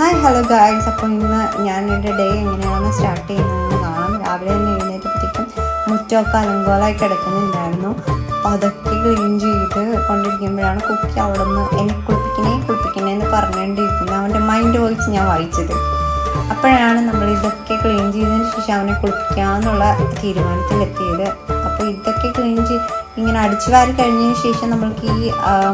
Hi hello guys. അപ്പോൾ ഇന്ന് ഞാൻ എൻ്റെ ഡേ എങ്ങനെയാണ് സ്റ്റാർട്ട് ചെയ്യുന്നതെന്ന് കാണാം. രാവിലെ തന്നെ എഴുന്നേറ്റപ്പോഴത്തേക്കും മുറ്റമൊക്കെ അലങ്കോലമായി കിടക്കുന്നുണ്ടായിരുന്നു. അപ്പോൾ അതൊക്കെ ക്ലീൻ ചെയ്ത് കൊണ്ടിരിക്കുമ്പോഴാണ് കുക്കി അവിടെ നിന്ന് എന്നെ കുളിപ്പിക്കണേ എന്ന് പറഞ്ഞുകൊണ്ടിരിക്കുന്നത്. അവൻ്റെ മൈൻഡ് വോയിസ് ഞാൻ വായിച്ചത്. അപ്പോഴാണ് നമ്മൾ ഇതൊക്കെ ക്ലീൻ ചെയ്തതിന് ശേഷം അവനെ കുളിപ്പിക്കാമെന്നുള്ള തീരുമാനത്തിലെത്തിയത്. അപ്പോൾ ഇതൊക്കെ ക്ലീൻ ഇങ്ങനെ അടിച്ചു വാരി കഴിഞ്ഞതിന് ശേഷം നമ്മൾക്ക് ഈ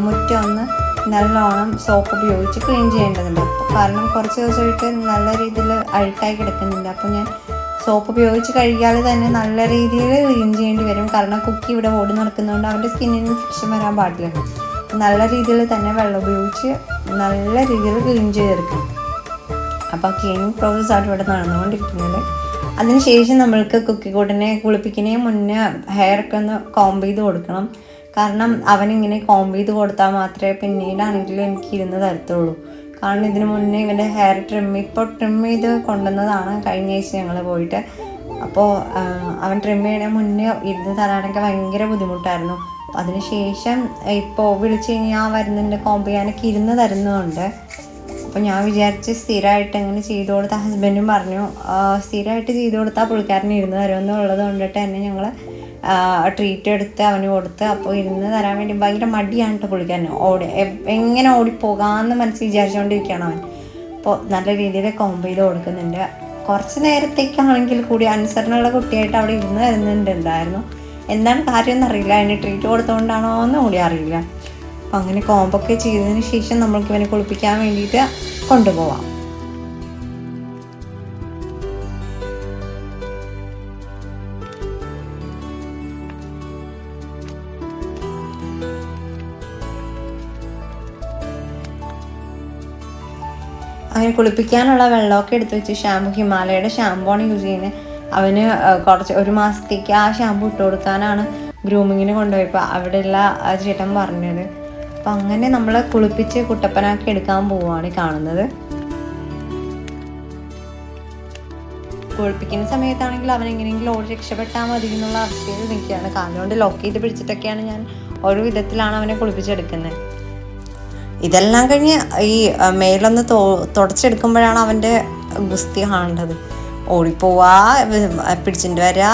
മുറ്റം ഒന്ന് നല്ലോണം സോപ്പ് ഉപയോഗിച്ച് ക്ലീൻ ചെയ്യേണ്ടതുണ്ട്. കാരണം കുറച്ച് ദിവസമായിട്ട് നല്ല രീതിയിൽ അഴുക്കായി കിടക്കുന്നുണ്ട്. അപ്പോൾ ഞാൻ സോപ്പ് ഉപയോഗിച്ച് കഴുകിയാൽ തന്നെ നല്ല രീതിയിൽ ക്ലീൻ ചെയ്യേണ്ടി വരും. കാരണം കുക്കി ഇവിടെ ഓടി നടക്കുന്നതുകൊണ്ട് അവൻ്റെ സ്കിന്നിന് ഇൻഫെക്ഷൻ വരാൻ പാടില്ല. നല്ല രീതിയിൽ തന്നെ വെള്ളം ഉപയോഗിച്ച് നല്ല രീതിയിൽ ക്ലീൻ ചെയ്തെടുക്കും. അപ്പോൾ ക്ലീനിങ് പ്രോസസ്സാണ് ഇവിടെ നടന്നുകൊണ്ടിരിക്കുന്നത്. അതിനുശേഷം നമ്മൾക്ക് കുക്കിക്കൂട്ടിനെ കുളിപ്പിക്കുന്നതിന് മുന്നേ ഹെയറൊക്കെ ഒന്ന് കോംബ് ചെയ്ത് കൊടുക്കണം. കാരണം അവനിങ്ങനെ കോംബ് ചെയ്ത് കൊടുത്താൽ മാത്രമേ പിന്നീടാണെങ്കിലും എനിക്ക് ഇരുന്ന് തരത്തുള്ളൂ. കാരണം ഇതിന് മുന്നേ ഇവൻ്റെ ഹെയർ ഇപ്പോൾ ട്രിം ചെയ്ത് കൊണ്ടുവന്നതാണ് കഴിഞ്ഞ ആഴ്ച ഞങ്ങൾ പോയിട്ട്. അപ്പോൾ അവൻ ട്രിം ചെയ്യണ മുന്നേ ഇരുന്ന് തരാനൊക്കെ ഭയങ്കര ബുദ്ധിമുട്ടായിരുന്നു. അതിനുശേഷം ഇപ്പോൾ വിളിച്ച് കഴിഞ്ഞാൽ വരുന്നുണ്ട്, കോംബ് ചെയ്യാനൊക്കെ ഇരുന്ന് തരുന്നുണ്ട്. അപ്പോൾ ഞാൻ വിചാരിച്ച് സ്ഥിരമായിട്ട് അങ്ങനെ ചെയ്ത് കൊടുത്താൽ, ഹസ്ബൻഡും പറഞ്ഞു സ്ഥിരമായിട്ട് ചെയ്ത് കൊടുത്താൽ പുള്ളിക്കാരന് ഇരുന്ന് തരുമെന്നുള്ളത് കൊണ്ടിട്ട് തന്നെ ഞങ്ങൾ ട്രീറ്റ് എടുത്ത് അവന് കൊടുത്ത്. അപ്പോൾ ഇരുന്ന് തരാൻ വേണ്ടി ഭയങ്കര മടിയാണ് കേട്ടോ പുള്ളിക്കാരന്. എങ്ങനെ ഓടിപ്പോകാമെന്ന് മനസ്സിൽ വിചാരിച്ചുകൊണ്ടിരിക്കുകയാണ് അവൻ. അപ്പോൾ നല്ല രീതിയിൽ കോംബ് ചെയ്ത് കൊടുക്കുന്നുണ്ട്. കുറച്ച് നേരത്തേക്കാണെങ്കിൽ കൂടി അനുസരണമുള്ള കുട്ടിയായിട്ട് അവിടെ ഇരുന്ന് തരുന്നുണ്ടായിരുന്നു. എന്താണ് കാര്യം എന്നറിയില്ല, അതിന് ട്രീറ്റ് കൊടുത്തുകൊണ്ടാണോ എന്ന് കൂടി അറിയില്ല. അപ്പം അങ്ങനെ കോംബൊക്കെ ചെയ്തതിന് ശേഷം നമ്മൾക്ക് ഇവനെ കുളിപ്പിക്കാൻ വേണ്ടിയിട്ട് കൊണ്ടുപോവാം. അങ്ങനെ കുളിപ്പിക്കാനുള്ള വെള്ളമൊക്കെ എടുത്ത് വെച്ച് ഹിമാലയയുടെ ഷാമ്പുവാണ് യൂസ് ചെയ്യുന്നത്. അവന് ഒരു മാസത്തേക്ക് ആ ഷാമ്പു ഇട്ട് കൊടുക്കാനാണ് ഗ്രൂമിങ്ങിന് കൊണ്ടുപോയപ്പോൾ അവിടെയുള്ള ചേട്ടൻ പറഞ്ഞത്. അപ്പം അങ്ങനെ നമ്മൾ കുളിപ്പിച്ച് കുട്ടപ്പനാക്കി എടുക്കാൻ പോവുകയാണ് കാണുന്നത്. കുളിപ്പിക്കുന്ന സമയത്താണെങ്കിൽ അവൻ എങ്ങനെയെങ്കിലും ഓടി രക്ഷപ്പെട്ടാൽ മതി എന്നുള്ള അവസ്ഥയിൽ നിൽക്കുകയാണ്. കാലുകൊണ്ട് ലോക്ക് ചെയ്ത് പിടിച്ചിട്ടൊക്കെയാണ് ഞാൻ ഒരു വിധത്തിലാണ് അവനെ കുളിപ്പിച്ചെടുക്കുന്നത്. ഇതെല്ലാം കഴിഞ്ഞ് ഈ മേലൊന്ന് തുടച്ചെടുക്കുമ്പോഴാണ് അവൻ്റെ ഗുസ്തി കാണേണ്ടത്. ഓടിപ്പോവാ, പിടിച്ചിട്ട് വരിക,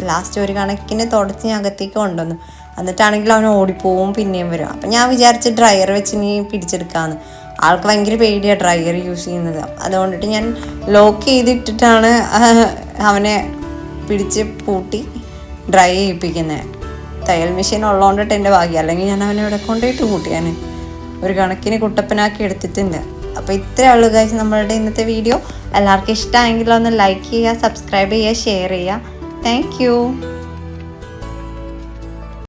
ലാസ്റ്റ് ഒരു കണക്കിന് തുടച്ച് ഞാൻ അകത്തേക്ക് കൊണ്ടുവന്നു. എന്നിട്ടാണെങ്കിൽ അവൻ ഓടിപ്പോവും, പിന്നെയും വരും. അപ്പം ഞാൻ വിചാരിച്ച് ഡ്രയർ വെച്ച് നീ പിടിച്ചെടുക്കാമെന്ന്. ആൾക്ക് ഭയങ്കര പേടിയാണ് ഡ്രയർ യൂസ് ചെയ്യുന്നത്. അതുകൊണ്ടിട്ട് ഞാൻ ലോക്ക് ചെയ്തിട്ടിട്ടാണ് അവനെ പിടിച്ച് പൂട്ടി ഡ്രൈ ചെയ്യിപ്പിക്കുന്നത്. തയ്യൽ മെഷീൻ ഉള്ളതുകൊണ്ടിട്ട് എൻ്റെ ഭാഗ്യം, അല്ലെങ്കിൽ ഞാൻ അവനെ ഇവിടെ കൊണ്ടുപോയിട്ട് കൂട്ടിയാണ് ഒരു കണക്കിന് കുട്ടപ്പനാക്കി എടുത്തിട്ടുണ്ട്. അപ്പോൾ ഇത്രയേ ഉള്ളൂ ഗൈസ് നമ്മളുടെ ഇന്നത്തെ വീഡിയോ. എല്ലാവർക്കും ഇഷ്ടമായെങ്കിൽ ഒന്ന് ലൈക്ക് ചെയ്യുക, സബ്സ്ക്രൈബ് ചെയ്യുക, ഷെയർ ചെയ്യുക. Thank you.